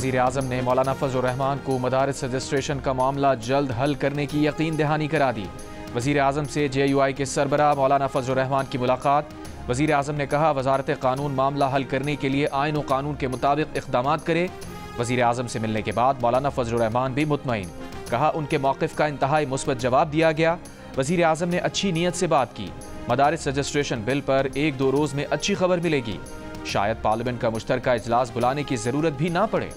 वज़ीर आज़म ने मौलाना फजल रहमान को मदारिस रजिस्ट्रेशन का मामला जल्द हल करने की यकीन दहानी करा दी। वज़ीर आज़म से JUI के सरबराह मौलाना फजल रहमान की मुलाकात। वज़ीर आज़म ने कहा, वजारत कानून मामला हल करने के लिए आइन और कानून के मुताबिक इक़दाम करे। वज़ीर आज़म से मिलने के बाद मौलाना फजल रहमान भी मुतमईन। कहा, उनके मौक़िफ़ का इंतहाई मुस्बत जवाब दिया गया। वज़ीर आज़म ने अच्छी नीयत से बात की। मदारिस रजिस्ट्रेशन बिल पर 1-2 रोज़ में अच्छी खबर मिलेगी। शायद पार्लियामेंट का मुश्तरका इजलास बुलाने की ज़रूरत भी ना पड़े।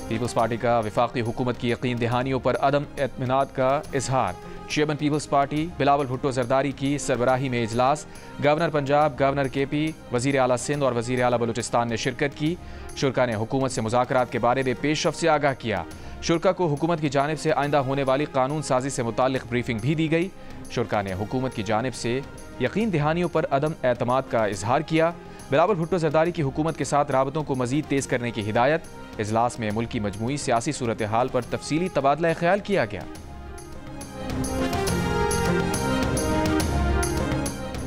पीपल्स पार्टी का वफाकी हुकूमत की यकीन दहानियों पर अदम एतमाद का इजहार। चेयरमैन पीपल्स पार्टी बिलावल भुट्टो जरदारी की सरबराही में इजलास। गवर्नर पंजाब, गवर्नर KP, वज़ीर आला सिंध और वज़ीर आला बलूचिस्तान ने शिरकत की। शुरा ने हुकूमत से मुज़ाकरात के बारे में पेशरफ्त से आगाह किया। शुरा को हुकूमत की जानिब से आइंदा होने वाली कानून साजी से मुताल्लिक़ ब्रीफिंग भी दी गई। शुरा ने हुकूमत की जानिब से यकीन दहानियों पर अदम एतमाद का इजहार किया। बिलावल भुट्टो जरदारी की हुकूमत के साथ राबतों को मज़ीद तेज़ करने की हिदायत। इजलास में मुल्क की मजमूई सियासी सूरत हाल पर तफसीली तबादला ख्याल किया गया।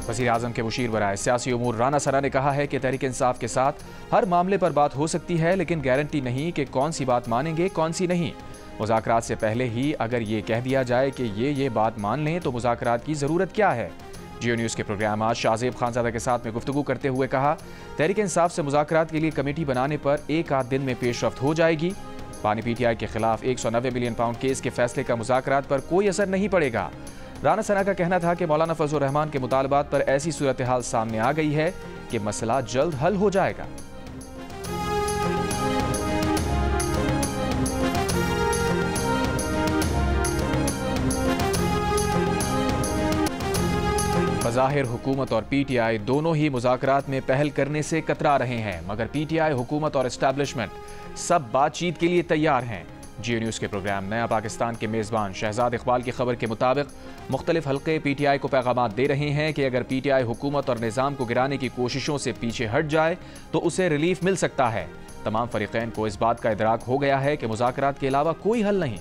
वज़ीर आज़म के मुशीर बराए सियासी उमूर राना सना ने कहा है कि तहरीक इंसाफ के साथ हर मामले पर बात हो सकती है, लेकिन गारंटी नहीं कि कौन सी बात मानेंगे कौन सी नहीं। मुज़ाकरात से पहले ही अगर ये कह दिया जाए कि ये बात मान लें तो मुज़ाकरात की ज़रूरत क्या है। जियो न्यूज़ के प्रोग्राम आज शाहजेब खानज़ादा के साथ में गुफ्तगू करते हुए कहा, तहरीक इंसाफ से मुज़ाकरात के लिए कमेटी बनाने पर 1-8 दिन में पेशरफ्त हो जाएगी। पानी PTI के खिलाफ 190 मिलियन पाउंड केस के फैसले का मुज़ाकरात पर कोई असर नहीं पड़ेगा। राना सना का कहना था कि मौलाना फजल रहमान के मुतालबात पर ऐसी सूरत हाल सामने आ गई है कि मसला जल्द हल हो जाएगा। बज़ाहिर हुकूमत और PTI दोनों ही मुज़ाकरात में पहल करने से कतरा रहे हैं, मगर PTI, हुकूमत और एस्टैब्लिशमेंट सब बातचीत के लिए तैयार हैं। जियो न्यूज़ के प्रोग्राम नया पाकिस्तान के मेज़बान शहजाद इकबाल की खबर के मुताबिक मुख्तलिफ हल्के PTI को पैगाम दे रहे हैं कि अगर PTI हुकूमत और निज़ाम को गिराने की कोशिशों से पीछे हट जाए तो उसे रिलीफ मिल सकता है। तमाम फरीक़ैन को इस बात का इदराक हो गया है कि मुज़ाकरात के अलावा कोई हल नहीं।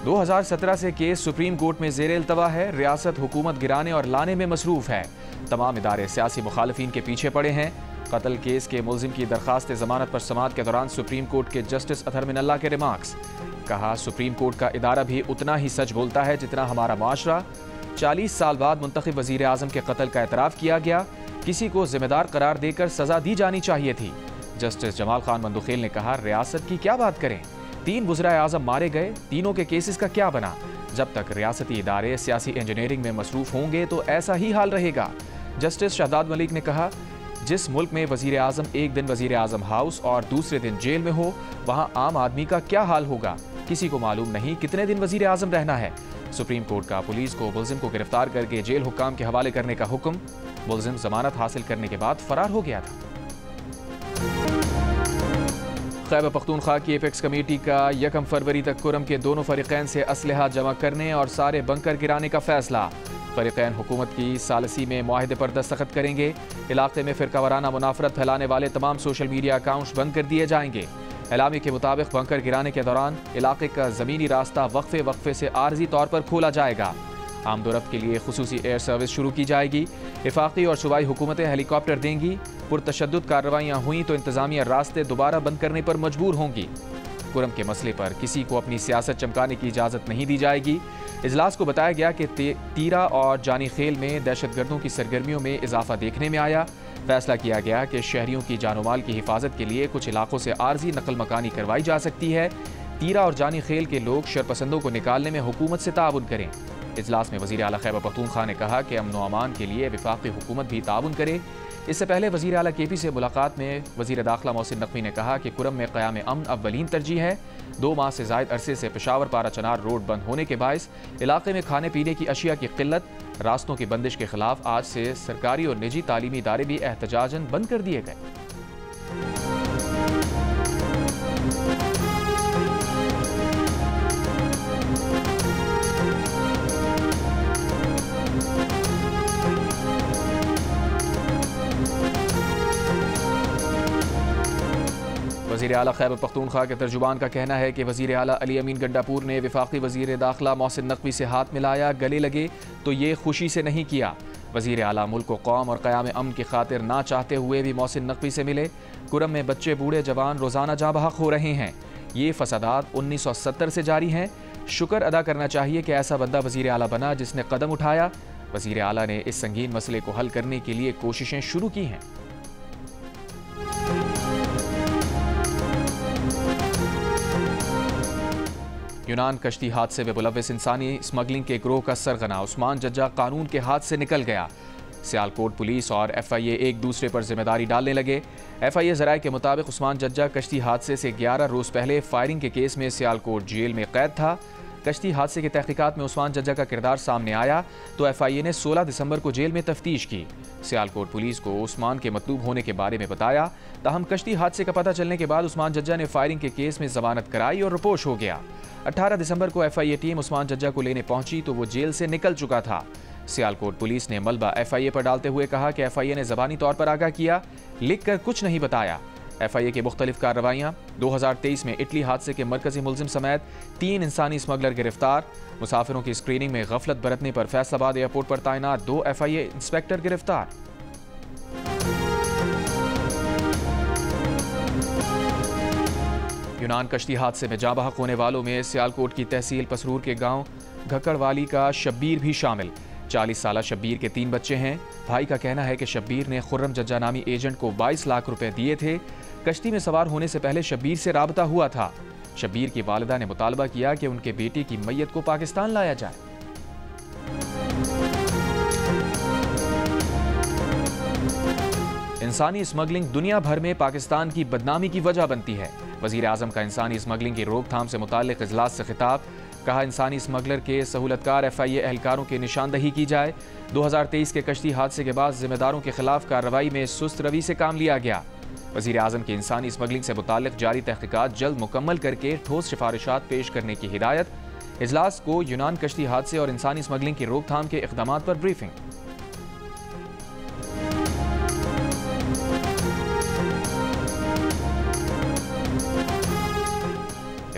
2017 से केस सुप्रीम कोर्ट में ज़ेर इल्तवा है। रियासत हुकूमत गिराने और लाने में मसरूफ़ है। तमाम इदारे सियासी मुखालिफिन के पीछे पड़े हैं। कत्ल केस के मुल्जिम की दरखास्त ज़मानत पर समाअत के दौरान सुप्रीम कोर्ट के जस्टिस अतहर मिनल्ला के रिमार्क्स। कहा, सुप्रीम कोर्ट का इदारा भी उतना ही सच बोलता है जितना हमारा माशरा। 40 साल बाद मुंतखब वज़ीर आज़म के कत्ल का एतराफ़ किया गया। किसी को जिम्मेदार करार देकर सज़ा दी जानी चाहिए थी। जस्टिस जमाल खान मंदुखेल ने कहा, रियासत की क्या बात करें, 3 वज़ीर आज़म मारे गए, तीनों के केसेस का क्या बना। जब तक रियासती इदारे सियासी इंजीनियरिंग में मसरूफ़ होंगे तो ऐसा ही हाल रहेगा। जस्टिस शहजाद मलिक ने कहा, जिस मुल्क में वज़ीर आज़म एक दिन वज़ीर आज़म हाउस और दूसरे दिन जेल में हो, वहाँ आम आदमी का क्या हाल होगा। किसी को मालूम नहीं कितने दिन वज़ीर आज़म रहना है। सुप्रीम कोर्ट का पुलिस को मुल्जिम को गिरफ्तार करके जेल हुक्काम के हवाले करने का हुक्म। मुल्जिम जमानत हासिल करने के बाद फरार हो गया था। खैबर पख्तूनख्वा की एपेक्स कमेटी का 1 फरवरी तक कुरम के दोनों फरीक़ैन से असलहा जमा करने और सारे बंकर गिराने का फैसला। फरीक़ैन हुकूमत की सालसी में मुआहदे पर दस्तखत करेंगे। इलाके में फ़िरक़ावाराना मुनाफरत फैलाने वाले तमाम सोशल मीडिया अकाउंट्स बंद कर दिए जाएंगे। एलामी के मुताबिक बंकर गिराने के दौरान इलाके का ज़मीनी रास्ता वक्फे से आर्जी तौर पर खोला जाएगा। आमदोरफ्त के लिए खुसूसी एयर सर्विस शुरू की जाएगी। इफाक़ी और सूबाई हुकूमतें हेलीकॉप्टर देंगी। पुरतशद्दुद कार्रवाइयाँ हुई तो इंतज़ामिया रास्ते दोबारा बंद करने पर मजबूर होंगी। कुरम के मसले पर किसी को अपनी सियासत चमकाने की इजाज़त नहीं दी जाएगी। इजलास को बताया गया कि तीरा और जानी खेल में दहशतगर्दों की सरगर्मियों में इजाफा देखने में आया। फैसला किया गया कि शहरियों की जानो माल की हिफाजत के लिए कुछ इलाकों से आर्जी नकल मकानी करवाई जा सकती है। तीरा और जानी खेल के लोग शरपसंदों को निकालने में हुकूमत से ताउन करें। इजलास में वज़ीर आला खैबर पख्तूनख्वा ने कहा कि अमन व अमान के लिए वफाकी हुकूमत भी ताउन करे। इससे पहले वज़ीर आला KP से मुलाकात में वज़ीर दाखिला मोहसिन नकवी ने कहा कि कुरम में क़याम अमन अव्वलीन तरजीह है। 2 माह से ज़ायद अरसे से पेशावर पारा चनार रोड बंद होने के बायस इलाके में खाने पीने की अशिया की किल्लत, रास्तों की बंदिश के खिलाफ आज से सरकारी और निजी तालीमी इदारे भी एहतजाजन बंद कर दिए गए। वज़ीर आला खैबर पख्तूनख्वा के तर्जुमान का कहना है कि वज़ीर आला अली अमीन गंडापुर ने वफाकी वज़ीर दाखिला मोहसिन नकवी से हाथ मिलाया, गले लगे तो ये खुशी से नहीं किया। वज़ीर आला मुल्क को कौम और क़याम अमन की खातिर ना चाहते हुए भी मोहसिन नकवी से मिले। कुरम में बच्चे बूढ़े जवान रोज़ाना जाँ बहक हो रहे हैं। ये फसादात 1970 से जारी हैं। शुक्र अदा करना चाहिए कि ऐसा बंदा वज़ीर आला बना जिसने कदम उठाया। वज़ीर आला ने इस संगीन मसले को हल करने के लिए कोशिशें शुरू की हैं। यूनान कश्ती हादसे में मुलव्विस इंसानी स्मगलिंग के गिरोह का सरगना उस्मान जज्जा कानून के हाथ से निकल गया। सियालकोट पुलिस और FIA एक दूसरे पर जिम्मेदारी डालने लगे। FIA ज़राए के मुताबिक उस्मान जज्जा कश्ती हादसे से 11 रोज़ पहले फायरिंग के केस में सियालकोट जेल में कैद था। कश्ती हादसे की तहकीकात में उस्मान जज्जा का किरदार सामने आया तो FIA ने 16 दिसंबर को जेल में तफ्तीश की। सियालकोट पुलिस को उस्मान के मतलूब होने के बारे में बताया। ताहम कश्ती हादसे का पता चलने के बाद उस्मान जज्जा ने फायरिंग के केस में जमानत कराई और रुपोश हो गया। 18 दिसंबर को FIA टीम उस्मान जज्जा को लेने पहुंची तो वो जेल से निकल चुका था। सियालकोट पुलिस ने मलबा FIA पर डालते हुए कहा कि FIA ने ज़बानी तौर पर आगाह किया, लिख कर कुछ नहीं बताया। FIA की मुख्तलिफ कार्रवाइयाँ 2023 में इटली हादसे के मरकजी मुलजिम समेत 3 इंसानी स्मगलर गिरफ्तार। मुसाफिरों की स्क्रीनिंग में गफलत बरतने पर फैसलाबाद एयरपोर्ट पर तैनात 2 FIA इंस्पेक्टर गिरफ्तार। यूनान कश्ती हादसे में जाँ बहक होने वालों में सियालकोट की तहसील पसरूर के गांव घकड़वाली का शब्बीर भी शामिल। 40 साला शब्बीर के 3 बच्चे हैं। भाई का कहना है कि शब्बीर ने खुर्रम जज्जा नामी एजेंट को 22 लाख रुपए दिए थे। कश्ती में सवार होने से पहले शब्बीर से राबता हुआ था। शब्बीर की वालिदा ने मुतालबा किया कि उनके बेटे की मैयत को पाकिस्तान लाया जाए। इंसानी स्मगलिंग दुनिया भर में पाकिस्तान की बदनामी की वजह बनती है। वज़ीर आज़म का इंसानी स्मगलिंग की रोकथाम से मुताल्लिक़ इजलास से खिताब। कहा, इंसानी स्मगलर के सहूलतकार FIA एहलकारों की निशानदही की जाए। 2023 के कश्ती हादसे के बाद जिम्मेदारों के खिलाफ कार्रवाई में सुस्त रवि से काम लिया गया। वज़ीर आज़म की इंसानी स्मगलिंग से मुताल्लिक़ जारी तहक़ीक़ात जल्द मुकम्मल करके ठोस सिफारिशात पेश करने की हिदायत। इजलास को यूनान कश्ती हादसे और इंसानी स्मगलिंग की रोकथाम के इक़दामात पर ब्रीफिंग।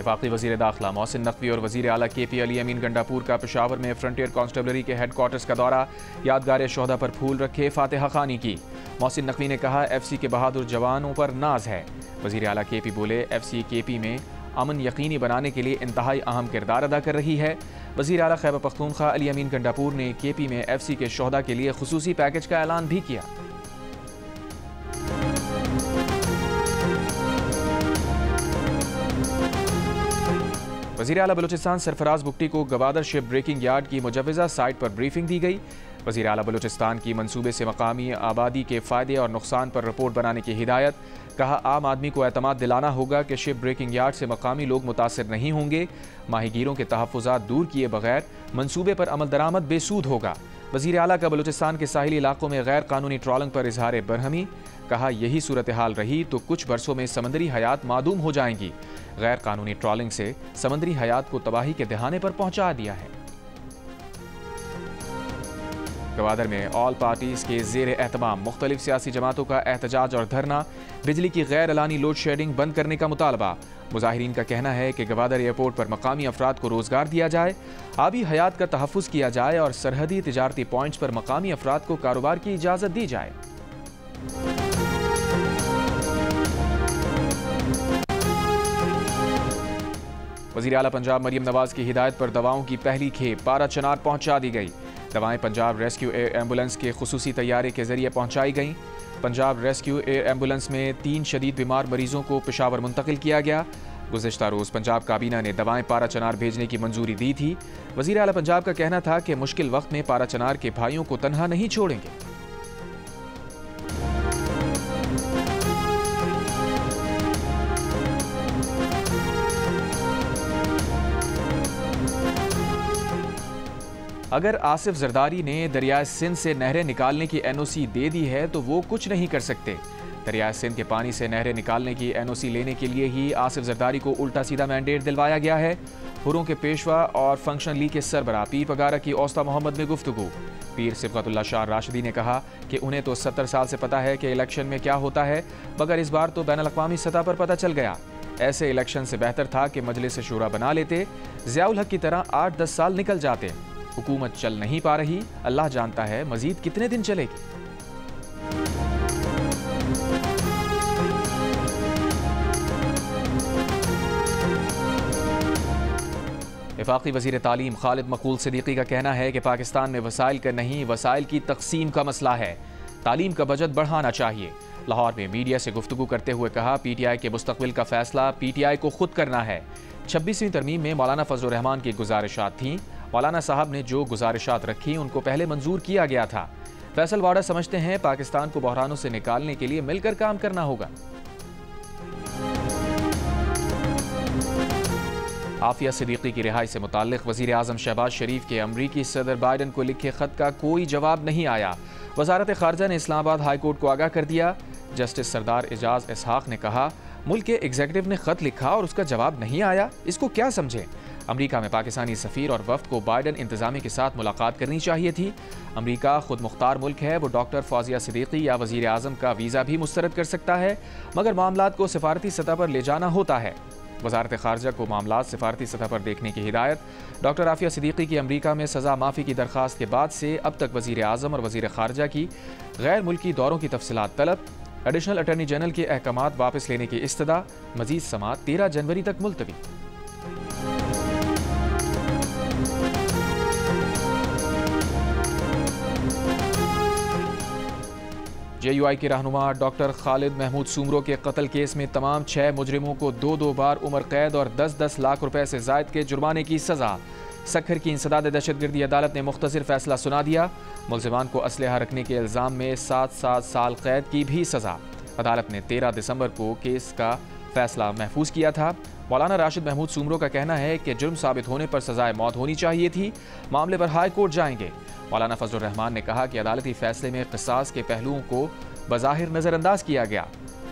वफाकी वज़ीर दाखिला मोहसिन नकवी और वज़ीर आला KP अली अमीन गंडापुर का पेशावर में फ्रंटियर कांस्टेबलरी के हेडक्वार्टर्स का दौरा। यादगार शोहदा पर फूल रखे, फातिहा खानी की। मोहसिन नकवी ने कहा, FC के बहादुर जवानों पर नाज है। वज़ीर आला KP बोले, FC KP में अमन यकीनी बनाने के लिए इंतहाई अहम किरदार अदा कर रही है। वज़ीर आला खैबर पख्तूनख्वा अली अमीन गंडापुर ने KP में FC के शोहदा के लिए खुसूसी पैकेज का ऐलान भी किया। वज़ीर आला बलूचिस्तान सरफराज बुगटी को गवादर शिप ब्रेकिंग यार्ड की मुजव्वज़ा साइट पर ब्रीफिंग दी गई। वज़ीर आला बलूचिस्तान की मंसूबे से मकामी आबादी के फ़ायदे और नुकसान पर रिपोर्ट बनाने की हिदायत। कहा, आम आदमी को एतमाद दिलाना होगा कि शिप ब्रेकिंग यार्ड से मकामी लोग मुतासिर नहीं होंगे। माहीगीरों के तहफ़्फ़ुज़ात दूर किए बगैर मंसूबे पर अमल दरामद बेसूद होगा। वज़ीर आला का बलूचिस्तान के साहिली इलाकों में गैर कानूनी ट्रॉलिंग पर इजहार बरहमी। कहा, यही सूरत हाल रही तो कुछ बरसों में समंदरी हयात मादूम हो जाएंगी। गैर कानूनी ट्रॉलिंग से समंदरी हयात को तबाही के दहाने पर पहुंचा दिया है। गवादर में ऑल पार्टीज के ज़ेर एहतमाम मुख्तलिफ सियासी जमातों का एहतजाज और धरना। बिजली की गैर एलानी लोड शेडिंग बंद करने का मुतालबा। मुजाहिरीन का कहना है कि गवादर एयरपोर्ट पर मकामी अफराद को रोजगार दिया जाए, आबी हयात का तहफ़्फ़ुज़ किया जाए और सरहदी तिजारती पॉइंट्स पर मकामी अफराद को कारोबार की इजाज़त दी जाए। वज़ीर आला पंजाब मरियम नवाज की हिदायत पर दवाओं की पहली खेप पारा चनार पहुंचा दी गई। दवाएं पंजाब रेस्क्यू एयर एम्बुलेंस के खुसूसी तैयारे के जरिए पहुंचाई गईं। पंजाब रेस्क्यू एयर एम्बुलेंस में 3 शदीद बीमार मरीजों को पेशावर मुंतकिल किया गया। गुज़िश्ता रोज़ पंजाब काबीना ने दवाएं पारा चनार भेजने की मंजूरी दी थी। वज़ीर आला पंजाब का कहना था कि मुश्किल वक्त में पारा चनार के भाइयों को तन्हा नहीं छोड़ेंगे। अगर आसिफ जरदारी ने दरियाए सिंध से नहरें निकालने की NOC दे दी है तो वो कुछ नहीं कर सकते। दरियाए सिंध के पानी से नहरें निकालने की NOC लेने के लिए ही आसिफ जरदारी को उल्टा सीधा मैंडेट दिलवाया गया है। हुरों के पेशवा और फंक्शन लीग के सरबराह पीर पगारा की औस्ता मोहम्मद में गुफ्तगू। पीर सिबगतुल्लाह शाह राशिदी ने कहा कि उन्हें तो 70 साल से पता है कि इलेक्शन में क्या होता है, मगर इस बार तो बैनुल-अक़वामी सतह पर पता चल गया। ऐसे इलेक्शन से बेहतर था कि मजलिस शूरा बना लेते, ज़ियाउल हक की तरह 8-10 साल निकल जाते। हुकूमत चल नहीं पा रही, अल्लाह जानता है मजीद कितने दिन चलेगी। वफाकी वज़ीर तालीम खालिद मकबूल सिद्दीकी का कहना है कि पाकिस्तान में वसाइल का नहीं, वसाइल की तकसीम का मसला है। तालीम का बजट बढ़ाना चाहिए। लाहौर में मीडिया से गुफ्तगू करते हुए कहा, PTI के मुस्तकबिल का फैसला PTI को खुद करना है। 26वीं तरमीम में मौलाना फजलुर रहमान की गुजारिशात थीं। मौलाना साहब ने जो गुजारिशात रखी उनको पहले मंजूर किया गया था। फैसल वाडा समझते हैं पाकिस्तान को बहरानों से निकालने के लिए मिलकर काम करना होगा। आफिया सिद्दीकी की रिहाई से मुताल्लिक वज़ीर आज़म शहबाज शरीफ के अमरीकी सदर बाइडन को लिखे खत का कोई जवाब नहीं आया। वज़ारत ख़ारजा ने इस्लामाबाद हाई कोर्ट को आगाह कर दिया। जस्टिस सरदार एजाज इसहाक ने कहा, मुल्क के एग्जीक्यूटिव ने खत लिखा और उसका जवाब नहीं आया, इसको क्या समझें। अमरीका में पाकिस्तानी सफ़ीर और वफ़द को बाइडन इंतज़ामी के साथ मुलाकात करनी चाहिए थी। अमरीका खुद मुख्तार मुल्क है, वो डॉक्टर फौजिया सिद्दीकी या वज़ीर आज़म का वीज़ा भी मुस्तरद कर सकता है, मगर मामलात को सिफारती सतह पर ले जाना होता है। वज़ारत ख़ारजा को मामलात सिफारती सतह पर देखने की हिदायत। डॉक्टर आफिया सिद्दीकी की अमरीका में सज़ा माफ़ी की दरख्वास्त के बाद से अब तक वज़ीर आज़म और वज़ीर ख़ारजा की गैर मुल्की दौरों की तफसीलात तलब। एडिशनल अटॉर्नी जनरल के अहकामात वापस लेने की इस्तदा। मज़ीद समाअत 13 जनवरी तक मुलतवी। JUI के रहनुमा डॉक्टर खालिद महमूद सुमरो के कत्ल केस में तमाम 6 मुजरिमों को 2-2 बार उम्र कैद और 10-10 लाख रुपए से ज़ायद के जुर्माने की सज़ा। सखर की इंसदाद दहशतगर्दी अदालत ने मुख्तसर फैसला सुना दिया। मुलजिमान को असलहा रखने के इल्ज़ाम में 7 साल कैद की भी सज़ा। अदालत ने 13 दिसंबर को केस का फैसला महफूज किया था। मौलाना राशिद महमूद सुमरो का कहना है कि जुर्म साबित होने पर सजाए मौत होनी चाहिए थी। मामले पर हाई कोर्ट जाएंगे। मौलाना फजलुर रहमान ने कहा कि अदालती फैसले में क़िसास के पहलुओं को बज़ाहिर नज़रअंदाज किया गया।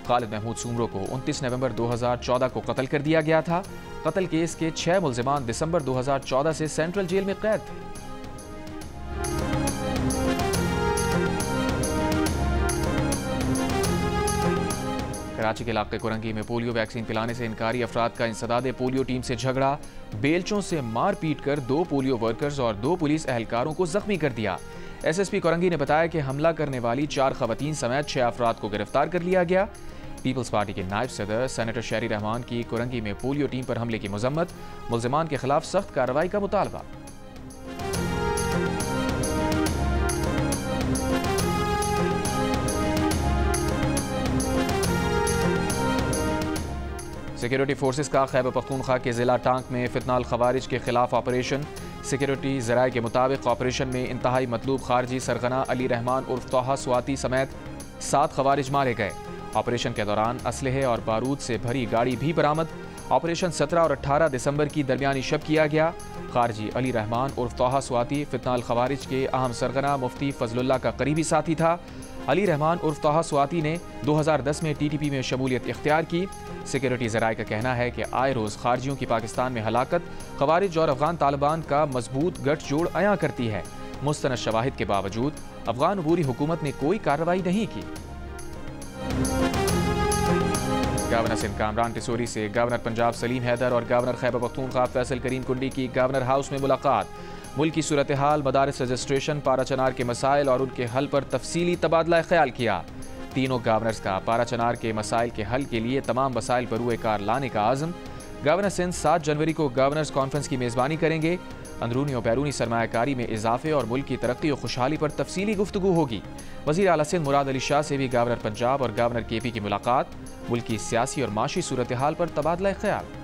खालिद महमूद सुमरो को 29 नवंबर 2014 को कत्ल कर दिया गया था। कत्ल केस के 6 मुलजिमान दिसंबर 2014 से सेंट्रल जेल में कैद थे। कराची के इलाके कुरंगी में पोलियो वैक्सीन पिलाने से इनकारी अफराद का इंसदाद पोलियो टीम से झगड़ा। बेलचों से मार पीट कर 2 पोलियो वर्कर्स और 2 पुलिस एहलकारों को जख्मी कर दिया। SSP कुरंगी ने बताया कि हमला करने वाली 4 खवातीन समेत 6 अफराद को गिरफ्तार कर लिया गया। पीपल्स पार्टी के नायब सदर सेनेटर शहरी रहमान की कुरंगी में पोलियो टीम पर हमले की मजम्मत। मुल्जिमान के खिलाफ सख्त कार्रवाई का मुतालबा। सिक्योरिटी फोर्सेस का खैबर पख्तूनख्वा के ज़िला टांक में फितनाल खवारिज के खिलाफ ऑपरेशन। सिक्योरिटी ज़राए के मुताबिक ऑपरेशन में इंतहाई मतलूब खारजी सरगना अली रहमान उर्फ तोहा स्वाति समेत 7 खवारिज मारे गए। ऑपरेशन के दौरान असलहे और बारूद से भरी गाड़ी भी बरामद। ऑपरेशन 17 और 18 दिसंबर की दरमियानी शब किया गया। खारजी अली रहमान उर्फ तोहा स्वाति फितनाल खवारिज के अहम सरगना मुफ्ती फजलुल्लाह का करीबी साथी था। अली रहमान उर्फ तोहा स्वाति ने 2010 में TTP में शमूलियत इख्तियार की। सिक्योरिटी ज़राए का कहना है कि आए रोज़ खारजियों की पाकिस्तान में हलाकत खवारिज और अफगान तालिबान का मजबूत गठजोड़ अयां करती है। मुस्तनद शवाहिद के बावजूद अफगान अबूरी हुकूमत ने कोई कार्रवाई नहीं की। गवर्नर सिंध कामरान टिसोरी से गवर्नर पंजाब सलीम हैदर और गवर्नर खैबर पख्तूनख्वा फैसल करीम कुंडी की गवर्नर हाउस में मुलाकात। मुल्क की सूरत हाल, मदारिस रजिस्ट्रेशन, पारा चनार के मसाइल और उनके हल पर तफसीली तबादला ख्याल किया। तीनों गवर्नर्स का पारा चनार के मसाइल के हल के लिए तमाम वसाइल पर रूए कार लाने का आज़म। गवर्नर सिंध 7 जनवरी को गवर्नर्स कॉन्फ्रेंस की मेज़बानी करेंगे। अंदरूनी और बैरूनी सरमायाकारी में इजाफे और मुल्क की तरक्की और खुशहाली पर तफसीली गुफ्तगू होगी। वज़ीर आला सिंध मुराद अली शाह से भी गवर्नर पंजाब और गवर्नर KP की मुलाकात। मुल्क की सियासी और माशी सूरत हाल पर तबादला ख्याल।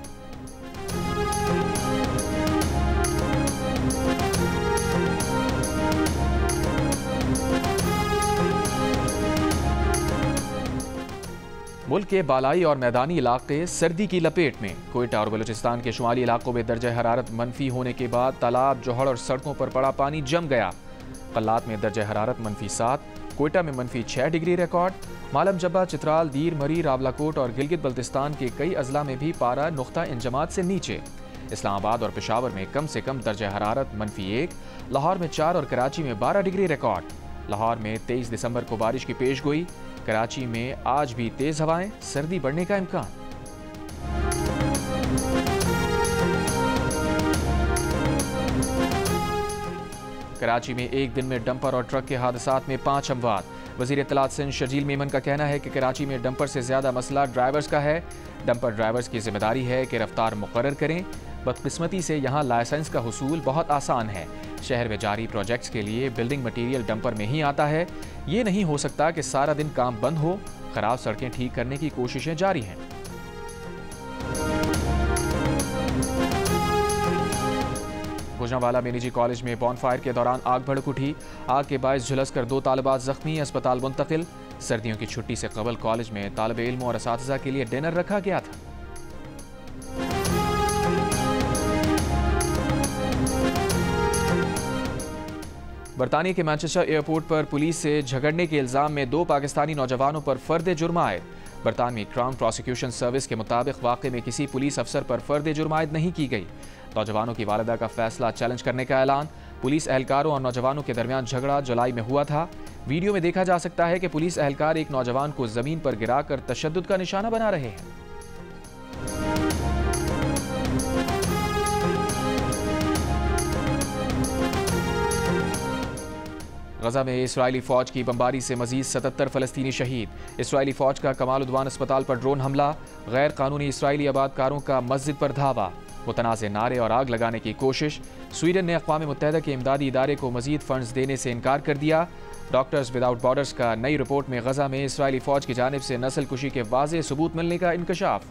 मुल्क के बालाई और मैदानी इलाके सर्दी की लपेट में। कोयटा और बलूचिस्तान के शुमाली इलाकों में दर्जा हरारत मनफी होने के बाद तालाब, जोहड़ और सड़कों पर पड़ा पानी जम गया। कल्लात में दर्जा हरारत -7, कोयटा में -6 डिग्री रिकॉर्ड। मालम जब्बा, चित्राल, दीर, मरी, रावलाकोट और गिलगित बल्तिस्तान के कई अजला में भी पारा नुक्ता इंजमात से नीचे। इस्लामाबाद और पेशावर में कम से कम दर्जा हरारत -1, लाहौर में 4 और कराची में 12 डिग्री रिकॉर्ड। लाहौर में 23 दिसंबर को बारिश की पेशगोई। कराची में आज भी तेज हवाएं, सर्दी बढ़ने का इम्कान। कराची में एक दिन में डंपर और ट्रक के हादसात में 5 अमवात। वज़ीर इत्तलात सिंध शर्जील मेमन का कहना है कि कराची में डंपर से ज़्यादा मसला ड्राइवर्स का है। डंपर ड्राइवर्स की जिम्मेदारी है कि रफ्तार मुकर्रर करें। बदकिस्मती से यहाँ लाइसेंस का हुसूल बहुत आसान है। शहर में जारी प्रोजेक्ट्स के लिए बिल्डिंग मटीरियल डंपर में ही आता है। ये नहीं हो सकता कि सारा दिन काम बंद हो। खराब सड़कें ठीक करने की कोशिशें जारी हैं। गुजरांवाला में निजी कॉलेज में बॉनफायर के दौरान आग भड़क उठी। आग के बायस झुलसकर 2 तालिबात जख्मी, अस्पताल मुंतकिल। सर्दियों की छुट्टी से कबल कॉलेज में तालिब इल्म और असातिज़ा के लिए डिनर रखा गया था। बरतानिया के मैनचेस्टर एयरपोर्ट पर पुलिस से झगड़ने के इल्जाम में 2 पाकिस्तानी नौजवानों पर फर्द जुर्म आयद। बरतानवी क्राउन प्रोसिक्यूशन सर्विस के मुताबिक वाक़े में किसी पुलिस अफसर पर फर्द जुर्म आयद नहीं की गई। नौजवानों की वालिदा का फैसला चैलेंज करने का ऐलान। पुलिस एहलकारों और नौजवानों के दरमियान झगड़ा जुलाई में हुआ था। वीडियो में देखा जा सकता है कि पुलिस एहलकार एक नौजवान को जमीन पर गिराकर तशद्दुद का निशाना बना रहे हैं। गजा में इसराइली फौज की बमबारी से मजीद 77 फलस्तीनी शहीद। इसराइली फौज का कमाल उद्वान अस्पताल पर ड्रोन हमला। गैर कानूनी इसराइली आबादकारों का मस्जिद पर धावा। मुतनाज़ नारे और आग लगाने की कोशिश। स्वीडन ने अक़वाम मुत्तहिदा के इमदादी इदारे को मजीद फंड्स देने से इनकार कर दिया। डॉक्टर्स विदाउट बॉर्डर्स का नई रिपोर्ट में गजा में इसराइली फौज की जानिब से नस्ल कुशी के वाज़ेह सबूत मिलने का इंकशाफ।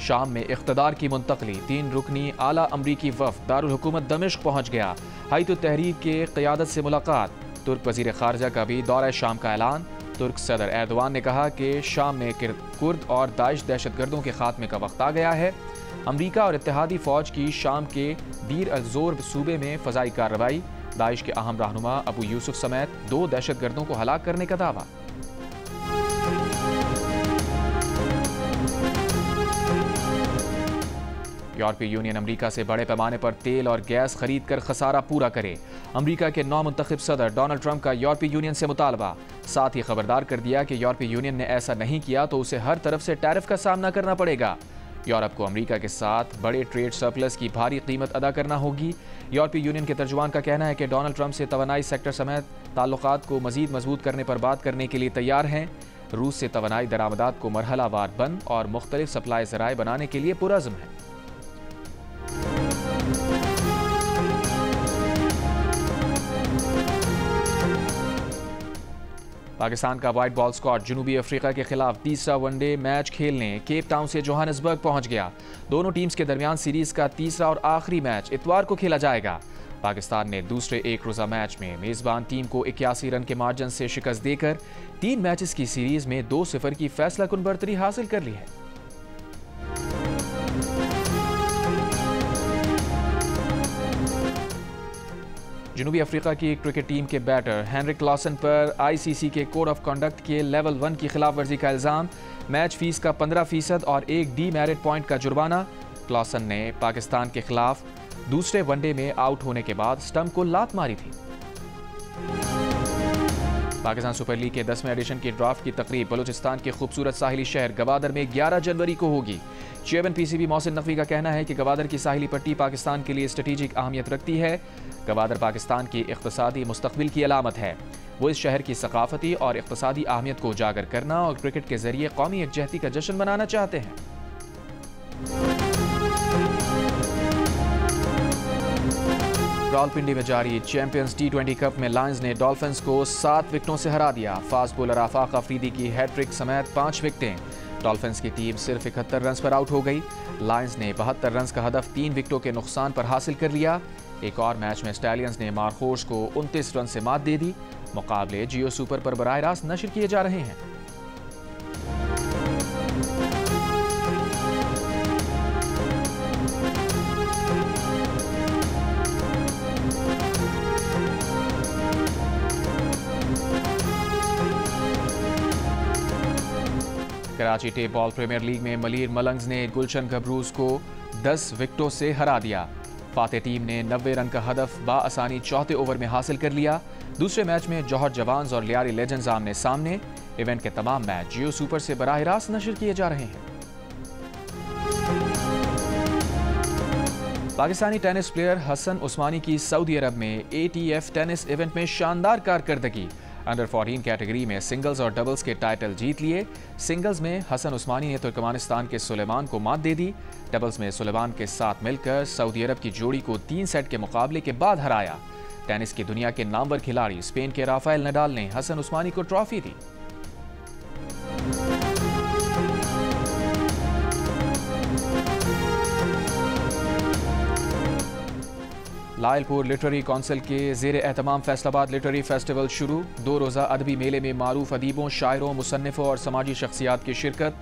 शाम में इख्तदार की मुंतकली। 3 रुकनी आला अमरीकी वफ़द दारुल हुकूमत दमिश्क पहुँच गया। हैतुत तहरीर के क़यादत से मुलाकात। तुर्क वज़ीर ख़ारजा का भी दौरा शाम का ऐलान। तुर्क सदर एर्दोआन ने कहा कि शाम में कुर्द और दाइश दहशतगर्दों के खात्मे का वक्त आ गया है। अमरीका और इत्तेहादी फ़ौज की शाम के दीर अल-ज़ोर सूबे में फ़ज़ाई कार्रवाई। दाइश के अहम रहनुमा अबू यूसुफ समेत 2 दहशतगर्दों को हलाक करने का दावा। यूरोपीय यूनियन अमरीका से बड़े पैमाने पर तेल और गैस खरीद कर खसारा पूरा करे। अमरीका के नौमुंतखब सदर डोनाल्ड ट्रंप का यूरोपीय यूनियन से मुतालबा। साथ ही खबरदार कर दिया कि यूरोपीय यूनियन ने ऐसा नहीं किया तो उसे हर तरफ से टैरिफ का सामना करना पड़ेगा। यूरोप को अमरीका के साथ बड़े ट्रेड सरप्लस की भारी कीमत अदा करना होगी। यूरोपीय यूनियन के तर्जुमान का कहना है कि डोनाल्ड ट्रंप से तवानाई सेक्टर समेत ताल्लुकात को मजीद मजबूत करने पर बात करने के लिए तैयार हैं। रूस से तवानाई दरामदात को मरहलावार बंद और मुख्तलिफ सप्लाई ज़राए बनाने के लिए पुरज़्म है। पाकिस्तान का वाइट बॉल स्क्वाड जनूबी अफ्रीका के खिलाफ तीसरा वनडे मैच खेलने केप टाउन से जोहानिसबर्ग पहुंच गया। दोनों टीम्स के दरमियान सीरीज का तीसरा और आखिरी मैच इतवार को खेला जाएगा। पाकिस्तान ने दूसरे एक रोज़ा मैच में मेज़बान टीम को 81 रन के मार्जिन से शिकस्त देकर 3 मैचेस की सीरीज में 2-0 की फैसलाकुन बर्तरी हासिल कर ली है। जनूबी अफ्रीका की क्रिकेट टीम के बैटर हेनरिक क्लॉसन पर आईसीसी के कोड ऑफ कंडक्ट के लेवल 1 की खिलाफ वर्जी का इल्ज़ाम। मैच फीस का 15% और 1 डीमेरिट पॉइंट का जुर्माना। क्लॉसन ने पाकिस्तान के खिलाफ दूसरे वनडे में आउट होने के बाद स्टंप को लात मारी थी। पाकिस्तान सुपर लीग के 10वें एडिशन की ड्राफ्ट की तकरीब बलूचिस्तान के खूबसूरत साहिली शहर गवादर में 11 जनवरी को होगी। चेयरमैन पीसीबी मोहसिन नकवी का कहना है कि गवादर की साहिली पट्टी पाकिस्तान के लिए स्ट्रेटेजिक अहमियत रखती है। गवादर पाकिस्तान की इक़्तिसादी मुस्तक़बिल की अलामत है। वो इस शहर की सकाफती और इक़्तिसादी अहमियत को उजागर करना और क्रिकेट के जरिए कौमी यकजहती का जश्न मनाना चाहते हैं। रावलपिंडी में जारी चैंपियंस T20 कप में लायंस ने डॉल्फिन्स को 7 विकेटों से हरा दिया। फास्ट बॉलर आफाक अफरीदी की हैट्रिक समेत 5 विकेटें। डॉल्फिन्स की टीम सिर्फ 71 रन पर आउट हो गई। लायंस ने 72 रन का हदफ 3 विकेटों के नुकसान पर हासिल कर लिया। एक और मैच में स्टैलियंस ने मारखोर्स को 29 रन से मात दे दी। मुकाबले जियो सुपर पर बराह रास्त नशर किए जा रहे हैं। Karachi tape ball premier league में मलीर मलंग्स ने गुलशन घबरूज को 10 विकेटों से हरा दिया। फातेह टीम ने 90 रन का हदफ बाआसानी चौथे ओवर में हासिल कर लिया। दूसरे मैच में जौहर जवान्स और लियारी लेजेंड्स आमने सामने। इवेंट के तमाम मैच जियो सुपर से बराह रास्त नशर किए जा रहे हैं। पाकिस्तानी टेनिस प्लेयर हसन उस्मानी की सऊदी अरब में ATF टेनिस इवेंट में शानदार कारकर्दगी। अंडर 14 कैटेगरी में सिंगल्स और डबल्स के टाइटल जीत लिए। सिंगल्स में हसन उस्मानी ने तुर्कमानिस्तान के सुलेमान को मात दे दी। डबल्स में सुलेमान के साथ मिलकर सऊदी अरब की जोड़ी को 3 सेट के मुकाबले के बाद हराया। टेनिस की दुनिया के नामवर खिलाड़ी स्पेन के राफेल नडाल ने हसन उस्मानी को ट्रॉफी दी। लायलपुर लिटरेरी काउंसिल के ज़ेर एहतमाम फैसलाबाद लिटरेरी फेस्टिवल शुरू। 2 रोज़ा अदबी मेले में मारूफ अदीबों, शायरों, मुसन्निफों और समाजी शख्सियात की शिरकत।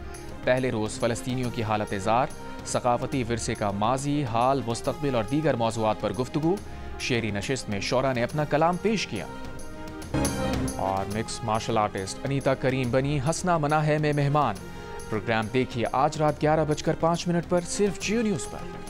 पहले रोज़ फ़लस्तीनियों की हालत ज़ार, सकाफती विरसे का माजी, हाल, मुस्तक़बिल और दीगर मौज़ूआत पर गुफ्तगू। शेरी नशिस्त में शोरा ने अपना कलाम पेश किया। और मिक्स मार्शल आर्टिस्ट अनीता करीम बनी हंसना मना है में मेहमान। प्रोग्राम देखिए आज रात 11:05 पर सिर्फ जियो न्यूज़ पर।